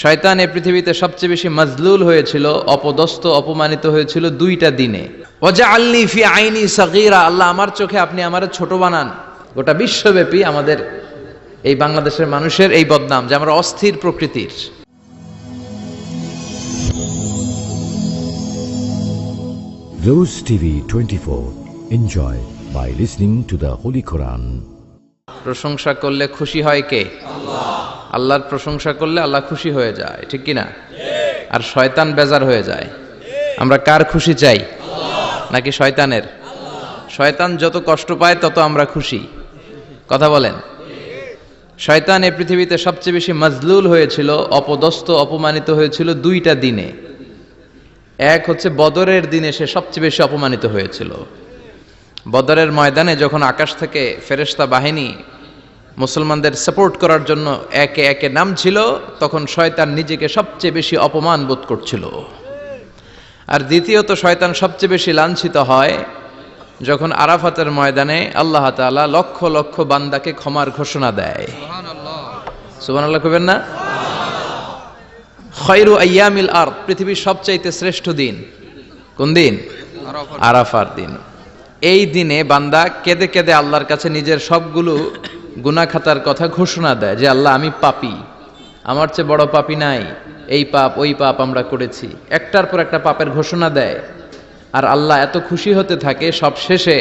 শয়তান এই পৃথিবীতে সবচেয়ে বেশি মাজলুল হয়েছিল, অপদস্থ অপমানিত হয়েছিল দুইটা দিনে। ওয়াজআলনি ফি আইনি সাগীরা, আল্লাহ আমার চোখে আপনি আমারে ছোট বানান। গোটা বিশ্বব্যাপী আমাদের এই বাংলাদেশের মানুষের এই বদনাম যে আমরা অস্থির প্রকৃতির। Rose TV 24. Enjoy by listening to the Holy Quran. প্রশংসা করলে খুশি হয় কে? আল্লাহ। আল্লাহর প্রশংসা করলে আল্লাহ খুশি হয়ে যায়, ঠিক কি না? আর শয়তান বেজার হয়ে যায়। আমরা কার খুশি চাই? আল্লাহ নাকি শয়তানের? শয়তান যত কষ্ট পায় তত আমরা খুশি। কথা বলেন। শয়তান এই পৃথিবীতে সবচেয়ে বেশি মাজলুল হয়েছিল, অপদস্থ অপমানিত হয়েছিল দুইটা দিনে। এক হচ্ছে বদরের দিনে সে সবচেয়ে বেশি অপমানিত হয়েছিল। বদরের ময়দানে যখন আকাশ থেকে ফেরেশতা বাহিনী মুসলমানদের সাপোর্ট করার জন্য একে একে নামছিল, তখন শয়তান নিজেকে সবচেয়ে বেশি অপমান বোধ করছিল। আর দ্বিতীয়ত শয়তান সবচেয়ে বেশি লাঞ্ছিত হয় যখন আরাফাতের ময়দানে আল্লাহ তাআলা লক্ষ লক্ষ বান্দাকে ক্ষমার ঘোষণা দেয়। সুবহানাল্লাহ কইবেন না? খায়রু আইয়ামিল আরদ, পৃথিবীর সবচাইতে শ্রেষ্ঠ দিন কোন দিন? আরাফার দিন। এই দিনে বান্দা কেঁদে কেঁদে আল্লাহর কাছে নিজের সবগুলো গুনাহ খাতার কথা ঘোষণা দেয় যে আল্লাহ আমি পাপী, আমার চেয়ে বড় পাপী নাই, এই পাপ ওই পাপ আমরা করেছি, একটার পর একটা পাপের ঘোষণা দেয়। আর আল্লাহ এত খুশি হতে থাকে, সব শেষে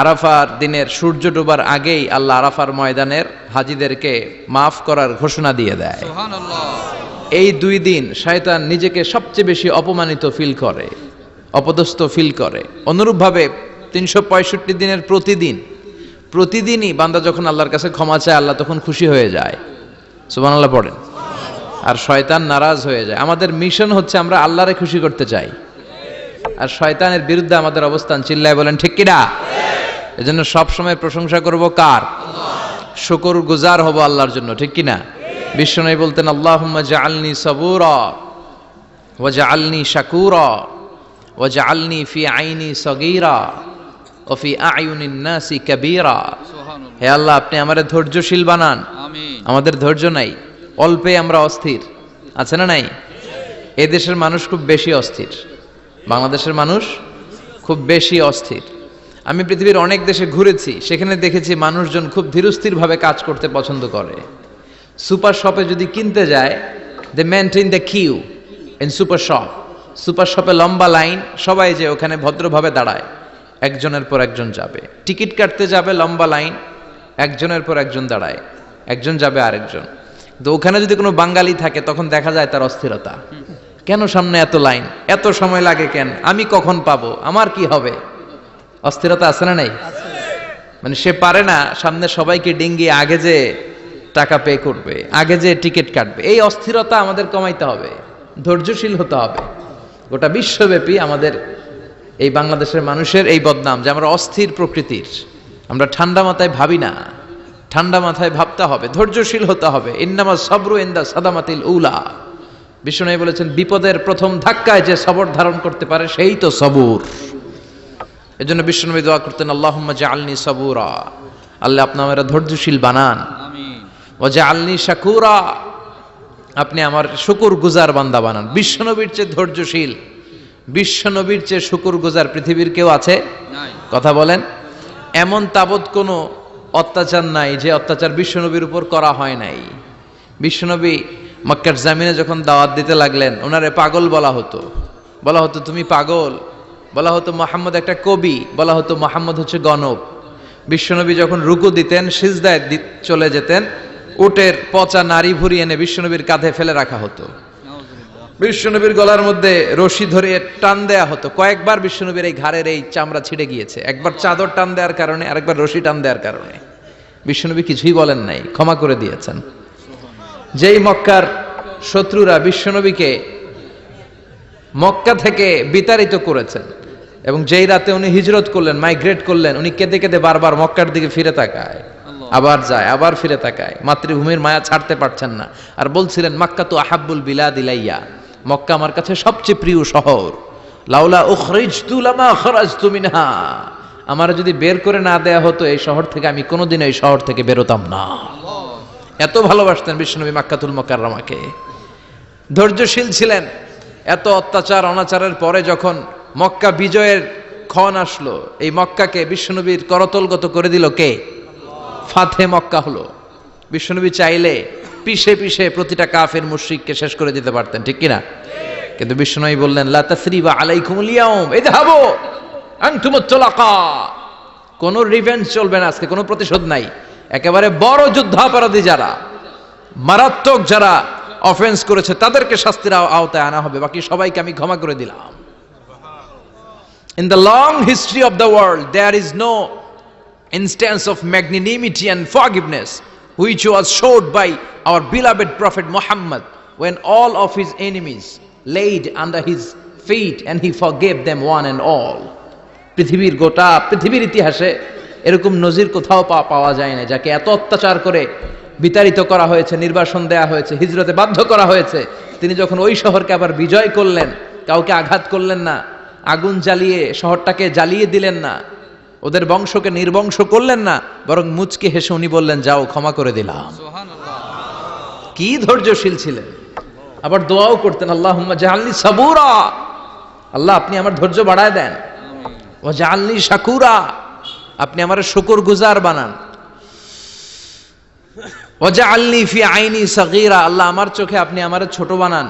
আরাফার দিনের সূর্য ডোবার আগেই আল্লাহ আরাফার ময়দানের হাজীদেরকে মাফ করার ঘোষণা দিয়ে দেয়। এই দুই দিন শয়তান নিজেকে সবচেয়ে বেশি অপমানিত ফিল করে, অপদস্থ ফিল করে। অনুরূপভাবে 365 দিনের প্রতিদিনই বান্দা যখন আল্লাহর কাছে ক্ষমা চায় আল্লাহ তখন খুশি হয়ে যায়। সুবহানাল্লাহ পড়েন। আর শয়তান নারাজ হয়ে যায়। আমাদের মিশন হচ্ছে আমরা আল্লাহরে খুশি করতে চাই, আর শয়তানের বিরুদ্ধে আমাদের অবস্থান। চিল্লায় বলেন ঠিক কিনা? এজন্য সবসময় প্রশংসা করব কার? শুকর গুজার হব আল্লাহর জন্য, ঠিক কিনা? বিশ্বনবী বলতেন আল্লাহুম্মা জাআলনি সাবুরা ওয়া জাআলনি শাকুরা ওয়া জাআলনি ফি আইনি সাগীরা ওয়া ফি আয়ুনিন নাসি কাবীরা। হে আল্লাহ আপনি আমারে ধৈর্যশীল বানান। আমিন। আমাদের ধৈর্য নাই, অল্পে আমরা অস্থির, আছে না নাই? এই দেশের মানুষ খুব বেশি অস্থির, বাংলাদেশের মানুষ খুব বেশি অস্থির। আমি পৃথিবীর অনেক দেশে ঘুরেছি, সেখানে দেখেছি মানুষজন খুব ধীরস্থিরভাবে কাজ করতে পছন্দ করে। সুপার শপে যদি কিনতে যায়, they maintain the queue in super shop. Super শপে লম্বা লাইন, সবাই যে ওখানে ভদ্রভাবে দাঁড়ায়, একজনের পর একজন যাবে। টিকিট কাটতে যাবে, লম্বা লাইন, একজনের পর একজন দাঁড়ায়, একজন যাবে আরেকজন। তো ওখানে যদি কোনো বাঙালি থাকে তখন দেখা যায় তার অস্থিরতা। কেন সামনে এত লাইন, এত সময় লাগে কেন, আমি কখন পাবো, আমার কি হবে? অস্থিরতা আছে না নাই? মানে সে পারে না সামনে সবাইকে ডিঙ্গিয়ে আগে যে টাকা পে করবে, আগে যে টিকিট কাটবে। এই অস্থিরতা আমাদের কমাইতে হবে, ধৈর্যশীল হতে হবে। গোটা বিশ্বব্যাপী আমাদের এই বাংলাদেশের মানুষের এই বদনাম যে আমরা অস্থির প্রকৃতির। আমরা ঠান্ডা মাথায় ভাবি না, ঠান্ডা মাথায় ভাবতে হবে, ধৈর্যশীল হতে হবে। ইন্নামা সাবরু ইনদা সাদামাতিল উলা। বিষ্ণু বলেছেন বিপদের প্রথম ধাক্কায় যে সবর ধারণ করতে পারে সেই তো সবুর। এজন্য বিষ্ণু দোয়া করতেন আল্লাহুম্মা জাআলনি সাবুরা, আল্লাহ আপনি আমারে ধৈর্যশীল বানান। আমিন। ওয়া জাআলনি শাকুরা, আপনি আমার শুকর গুজার বান্দা বানান। বিশ্বনবীর চেয়ে ধৈর্যশীল, বিশ্বনবীর চেয়ে শুকর গুজার পৃথিবীর কেউ আছে? নাই। কথা বলেন। এমন তাবৎ কোনো অত্যাচার নাই যে অত্যাচার বিশ্বনবীর উপর করা হয় নাই। বিশ্বনবী মক্কার জামিনে যখন দাওয়াত দিতে লাগলেন, ওনারে পাগল বলা হতো, বলা হতো তুমি পাগল, বলা হতো মুহাম্মদ একটা কবি, বলা হতো মুহাম্মদ হচ্ছে গণক। বিশ্বনবী যখন রুকু দিতেন, সিজদায় চলে যেতেন, উটের পচা নারী ভুরি এনে বিশ্বনবীর কাঁধে ফেলে রাখা হতো। বিশ্বনবীর গলার মধ্যে রশি ধরে টান দেয়া হতো। কয়েকবার বিশ্বনবীর এই ঘাড়ের এই চামড়া ছিঁড়ে গিয়েছে, একবার চাদর টান দেওয়ার কারণে, আরেকবার রশি টান দেওয়ার কারণে। বিশ্বনবী কিছুই বলেন নাই, ক্ষমা করে দিয়েছেন। যেই মক্কার শত্রুরা বিশ্বনবীকে মক্কা থেকে বিতাড়িত করেছেন, এবং যেই রাতে উনি হিজরত করলেন, মাইগ্রেট করলেন, উনি কেঁদে কেঁদে বারবার মক্কার দিকে ফিরে তাকায়, আবার যায়, আবার ফিরে তাকায়, মাতৃভূমির মায়া ছাড়তে পারছেন না। আর বলছিলেন মক্কা তো আহাব্বুল বিলাদ ইলাইয়া, মক্কা আমার কাছে সবচেয়ে প্রিয় শহর। লাউলা উখরিজতু লামা খরাজতু মিনহা, আমার যদি বের করে না দেয়া হতো এই শহর থেকে, আমি কোনোদিন এই শহর থেকে বেরোতাম না। এত ভালোবাসতেন বিশ্বনবী মক্কাতুল মুকাররমাকে। ধৈর্যশীল ছিলেন। এত অত্যাচার অনাচারের পরে যখন মক্কা বিজয়ের ক্ষণ আসলো, এই মক্কাকে বিশ্বনবীর করতলগত করে দিল কে? ফাতে মক্কা হলো। বিশ্বনবী চাইলে পিষে পিষে প্রতিটা কাফের মুশরিককে শেষ করে দিতে পারতেন, ঠিক কিনা? কিন্তু বিশ্বনবী বললেন লা তাসরিবা আলাইকুমুল ইয়াউম ইযহাবু আনতুমুত তুলাকা। কোনো রিভেঞ্জ চলবে না আজকে, কোনো প্রতিশোধ নাই। একেবারে বড় যুদ্ধাপরাধী যারা, মারাত্মক যারা অফেন্স করেছে তাদেরকে শাস্তির আওতায় আনা হবে, বাকি সবাইকে আমি ক্ষমা করে দিলাম। In the long history of the world there is no instance of magnanimity and forgiveness which was showed by our beloved prophet Muhammad when all of his enemies laid under his feet and he forgave them one and all. পৃথিবীর গোটা পৃথিবীর ইতিহাসে এরকম নজির কোথাও পাওয়া যায় না, যাকে এত অত্যাচার করে বিতাড়িত করা হয়েছে, নির্বাসন দেয়া হয়েছে, হিজরতে বাধ্য করা হয়েছে। তিনি যখন ওই শহরকে আবার বিজয় করলেন, কাউকে আঘাত করলেন না, আগুন জ্বালিয়ে শহরটাকে জ্বালিয়ে দিলেন না, ওদের বংশকে নির্বংশ করলেন না, বরং মুচকি হেসে উনি বললেন যাও ক্ষমা করে দিলাম। কি ধৈর্যশীল ছিলেন। আবার দোয়াও করতেন আল্লাহুম্মা জাআলনি সাবুরা, আল্লাহ আপনি আমার ধৈর্য বাড়ায় দেন। ওয়া জাআলনি শাকুরা, আপনি আমার শুকরগুজার বানান। ওয়া জাআলনি ফি আইনি সাগীরা, আল্লাহ আমার চোখে আপনি আমারে ছোট বানান।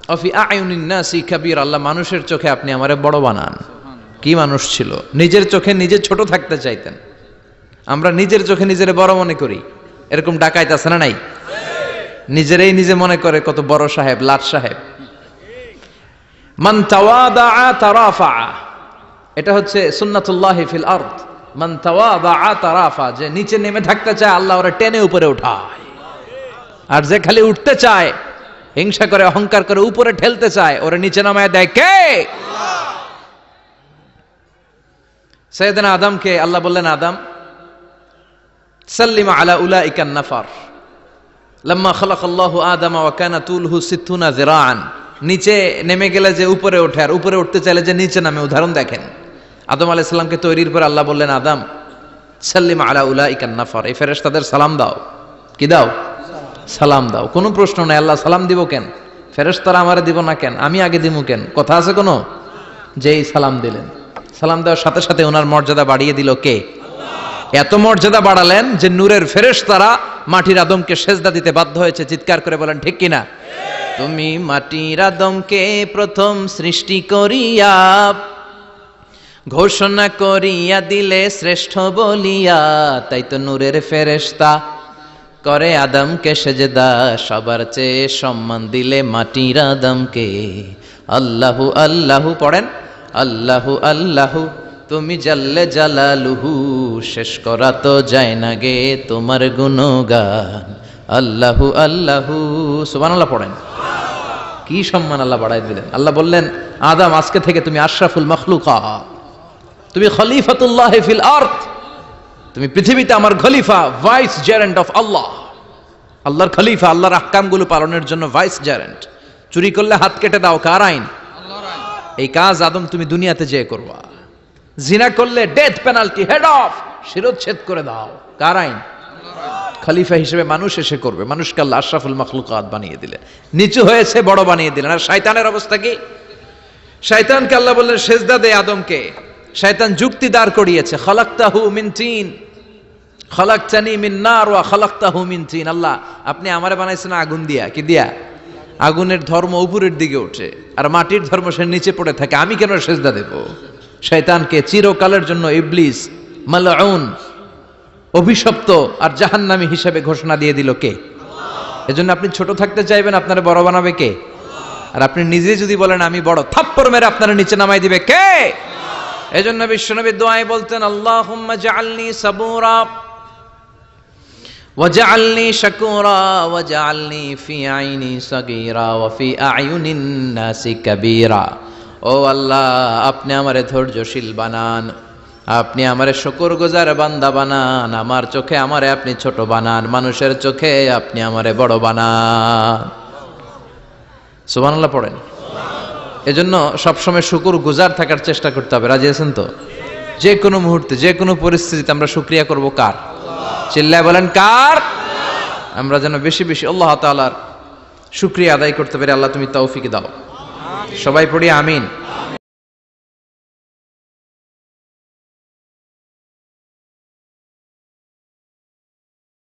ওয়া ফি আয়ুনিন নাসি কাবীর, আল্লাহ মানুষের চোখে আপনি আমারে বড় বানান। কি মানুষ ছিল, নিজের চোখে নিজে ছোট থাকতে চাইতেন। আমরা নিজের চোখে নিজের বড় মনে করি, এরকম ডাকাইত আছে না নাই? নিজেরাই নিজে মনে করে কত বড় সাহেব, লাট সাহেব। মান তাওয়াদা তারাফা, এটা হচ্ছে সুন্নাতুল্লাহি ফিল আরদ। মান তাওয়াদা তারাফা, যে নিচে নেমে থাকতে চায় আল্লাহ ওরে টেনে উপরে উঠায়, আর যে খালি উঠতে চায়, হিংসা করে অহংকার করে উপরে ঠেলতে চায়, ওরে নিচে নামায় দেয় কে? সাইয়েদনা আদমকে আল্লাহ বললেন আদম সাল্লিমা আলা উলাইকান নাফার লাম্মা খালাকাল্লাহু আদামা ওয়া কানা তুলহু 60 যিরাআন। নিচে নেমে গেলে যে উপরে ওঠে, আর উপরে উঠতে চাইলে যে নিচে নামে। উদাহরণ দেখেন, আদম আলাইহিস সালামকে তৈরির পর আল্লাহ বললেন আদম সাল্লিমা আলা উলাইকান নাফার, এই ফেরেশতাদের সালাম দাও। কি দাও? সালাম দাও। কোনো প্রশ্ন নাই, আল্লাহ সালাম দিব কেন? ফেরেশতারা আমারে দিব না কেন? আমি আগে দিব কেন? কথা আছে কোনো? যেই সালাম দিলেন, সালাম দেওয়ার সাথে সাথে ওনার মর্যাদা বাড়িয়ে দিল কে? এত মর্যাদা বাড়ালেন যে নূরের ফেরেশতারা মাটির আদমকে সেজদা দিতে বাধ্য হয়েছে। চিৎকার করে বলেন ঠিক কিনা? তুমি মাটির আদমকে প্রথম সৃষ্টি করিয়া ঘোষণা করিয়া দিলে শ্রেষ্ঠ বলিয়া, তাই তো নূরের ফেরেশতা করে আদমকে সেজদা। সবার চেয়ে সম্মান দিলে মাটির আদমকে। আল্লাহু আল্লাহু পড়েন, আল্লাহু আল্লাহু তুমি জাল্লে জালালুহু, শেষ করা তো যায় না গে তোমার গুণগান। আল্লাহু আল্লাহু, সুবহানাল্লাহ পড়েন। কি সম্মান আল্লাহ বাড়াই দিলেন। আল্লাহ বললেন আদম আজকে থেকে তুমি আশরাফুল মাখলুকাত, তুমি খলিফাতুল্লাহ ফিল আরদ, তুমি পৃথিবীতে আমার খলিফা, ভাইস জেরেন্ট অফ আল্লাহ। আল্লাহর খলিফা, আল্লাহর আহকামগুলো পালনের জন্য ভাইস জেরেন্ট। চুরি করলে হাত কেটে দাও, কার আইন? এই কাজ আদম তুমি দুনিয়াতে যেয়ে করবা। জিনা করলে ডেথ পেনাল্টি, হেড অফ, শিরোচ্ছেদ করে দাও, কার আইন? খলিফা হিসেবে মানুষ এসে করবে। মানুষকে আল্লাহ আশরাফুল মাখলুকাত বানিয়ে দিলেন, নিচু হয়েছে বড় বানিয়ে দিলেন। আর শয়তানের অবস্থা কি? শয়তানকে আল্লাহ বললেন সেজদা দে আদমকে। শয়তান যুক্তি দাঁড় করিয়েছে, খালাকতাহু মিন তিন খালাকতানি মিন নার ওয়া খালাকতাহু মিন তিন। আল্লাহ আপনি আমারে বানাইছেন আগুন দিয়া। কি দিয়া? আগুনের ধর্ম উপরের দিকে ওঠে, আর মাটির ধর্ম সে নিচে পড়ে থাকে, আমি কেন সেজদা দেব? শয়তানকে চিরকালের জন্য ইবলিস মালউন, অভিশপ্ত আর জাহান্নামী হিসেবে ঘোষণা দিয়ে দিল কে? এজন্য আপনি ছোট থাকতে চাইবেন, আপনারা বড় বানাবে কে? আর আপনি নিজে যদি বলেন আমি বড়, থাপ্পড় মেরে আপনারা নিচে নামাই দিবে কে? এজন্য বিশ্বনবী দোয়ায় বলতেন আল্লাহুম্মা জাআলনি সাবুরা ওয়াজআলনি শাকুরা ওয়াজআলনি ফি আইনি সাগীরা ওয়া ফি আয়ুনিন নাসি কাবীরা। ও আল্লাহ আপনি আমারে ধৈর্যশীল বানান, আপনি আমারে শুকরগুজার বান্দা বানান, আমার চোখে আমারে আপনি ছোট বানান, মানুষের চোখে আপনি আমারে বড় বানান। সুবহানাল্লাহ পড়েন। এজন্য সবসময় শুকরগুজার থাকার চেষ্টা করতে হবে। রাজি আছেন তো? যে কোনো মুহূর্তে, যে কোনো পরিস্থিতিতে আমরা শুকরিয়া করব কার? চিল্লায় বলেন কার? আমরা যেন বেশি বেশি আল্লাহ তাআলার শুকরিয়া আদায় করতে পারি আল্লাহ তুমি তৌফিক দাও। সবাই পড়ি আমিন।